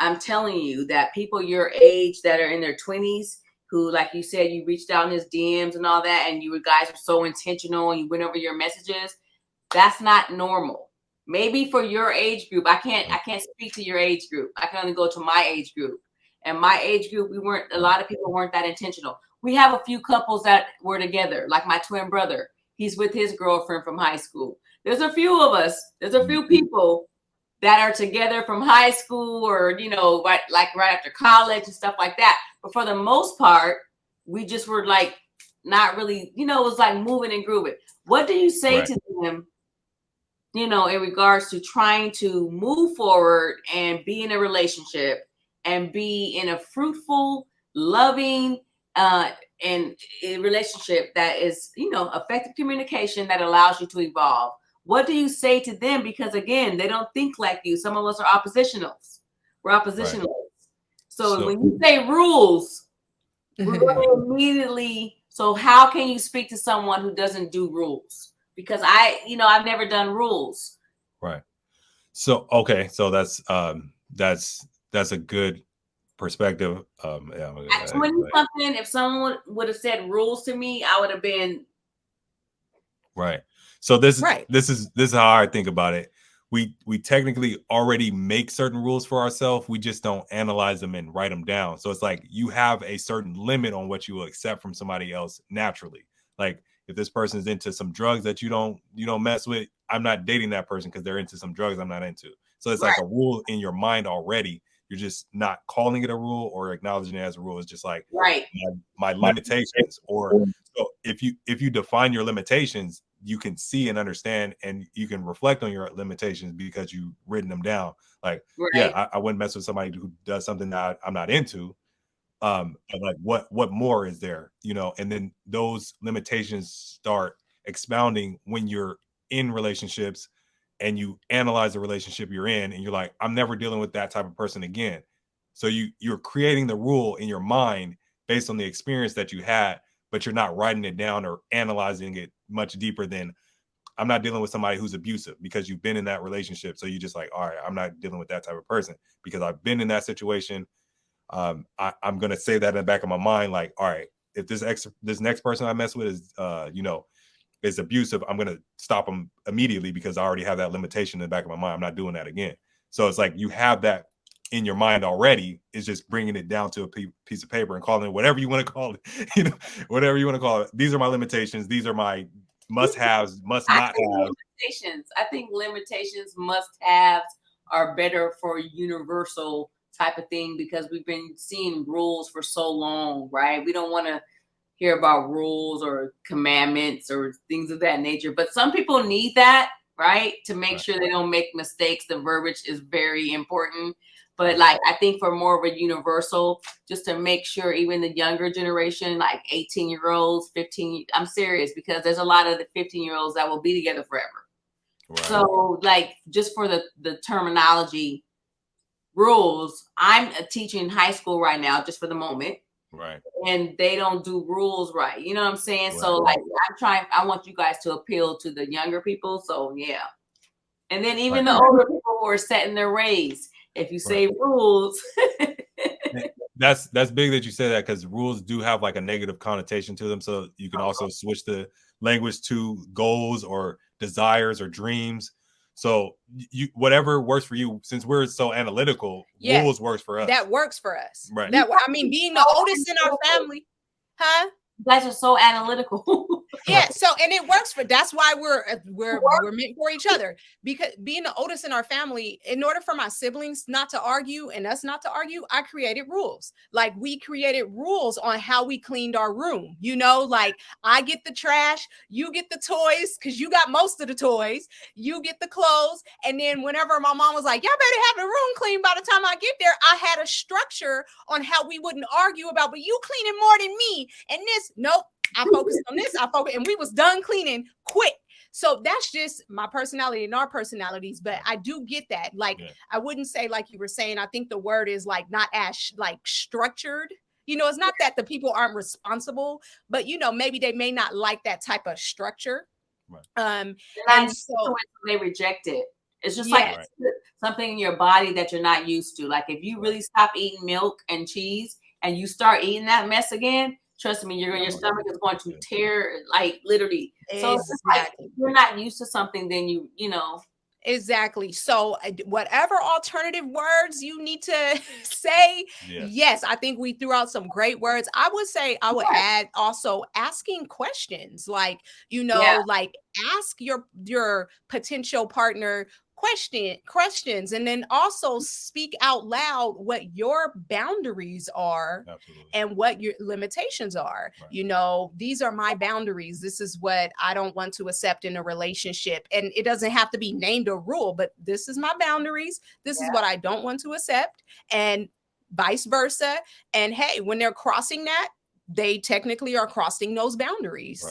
I'm telling you that people your age that are in their 20s, who, like you said, you reached out in his DMs and all that, and you guys were so intentional and you went over your messages, that's not normal. Maybe for your age group, I can't speak to your age group. I can only go to my age group. And my age group, a lot of people weren't that intentional. We have a few couples that were together, like my twin brother. He's with his girlfriend from high school. There's a few of us, there's a few people that are together from high school or, right after college and stuff like that. But for the most part, we just were like, not really, it was like moving and grooving. What do you say to them, in regards to trying to move forward and be in a relationship and be in a fruitful, loving, and a relationship that is, effective communication that allows you to evolve? What do you say to them? Because again, they don't think like you. Some of us are oppositionals. We're oppositionals. Right. So when you say rules, we're going to immediately. So how can you speak to someone who doesn't do rules? Because I've never done rules. Right. So okay. So that's a good perspective. At 20 something, if someone would have said rules to me, I would have been right. So this is how I think about it. We technically already make certain rules for ourselves. We just don't analyze them and write them down. So it's like you have a certain limit on what you will accept from somebody else naturally. Like if this person is into some drugs that you don't mess with, I'm not dating that person because they're into some drugs I'm not into. So it's like a rule in your mind already. You're just not calling it a rule or acknowledging it as a rule. It's just like my limitations. Or so if you define your limitations, you can see and understand, and you can reflect on your limitations because you've written them down. Like, I wouldn't mess with somebody who does something that I'm not into. And like, what more is there? And then those limitations start expounding when you're in relationships and you analyze the relationship you're in, and you're like, I'm never dealing with that type of person again. So you're creating the rule in your mind based on the experience that you had, but you're not writing it down or analyzing it much deeper than, I'm not dealing with somebody who's abusive, because you've been in that relationship. So you just like, all right, I'm not dealing with that type of person because I've been in that situation. I'm going to say that in the back of my mind, like, all right, if this next person I mess with is, is abusive, I'm going to stop them immediately because I already have that limitation in the back of my mind. I'm not doing that again. So it's like you have that in your mind already. It's just bringing it down to a piece of paper and calling it whatever you want to call it, whatever you want to call it. These are my limitations. These are my must-haves, must-not-haves. I think limitations, must-haves are better for universal type of thing because we've been seeing rules for so long, right? We don't want to hear about rules or commandments or things of that nature, but some people need that, right? To make sure they don't make mistakes. The verbiage is very important. But like, I think for more of a universal, just to make sure even the younger generation, like 18-year-olds, 15, I'm serious, because there's a lot of the 15-year-olds that will be together forever. Right. So like, just for the terminology, rules, I'm teaching high school right now, just for the moment. Right. And they don't do rules right. You know what I'm saying? Right. So like, I want you guys to appeal to the younger people. So yeah. And then even the older people who are setting their ways. If you say rules. That's big that you say that, because rules do have like a negative connotation to them. So you can also switch the language to goals or desires or dreams. So whatever works for you, since we're so analytical, rules works for us. That works for us. Right. Being the oldest in our family, huh? You guys are so analytical. Yeah, so and it works that's why we're meant for each other, because being the oldest in our family, in order for my siblings not to argue and us not to argue, I created rules. Like, we created rules on how we cleaned our room. Like, I get the trash, you get the toys, because you got most of the toys, you get the clothes, and then whenever my mom was like, y'all better have the room clean by the time I get there, I had a structure on how we wouldn't argue about, but you cleaning more than me, and this, nope, I focused on this, and we was done cleaning quick. So that's just my personality and our personalities. But I do get that. Like, I wouldn't say, like you were saying, I think the word is like not as like structured. It's not that the people aren't responsible, but maybe they may not like that type of structure. Right. And so they reject it. It's just like something in your body that you're not used to. Like if you really stop eating milk and cheese and you start eating that mess again, trust me, your stomach is going to tear, like literally. So it's just like if you're not used to something, then you know. Exactly. So whatever alternative words you need to say, yes, I think we threw out some great words. I would say I would add also asking questions, like, you know, like ask your potential partner questions, and then also speak out loud what your boundaries are and what your limitations are. You know, these are my boundaries. This is what I don't want to accept in a relationship. And it doesn't have to be named a rule, but this is my boundaries. This is what I don't want to accept, and vice versa. And hey, when they're crossing that, they technically are crossing those boundaries.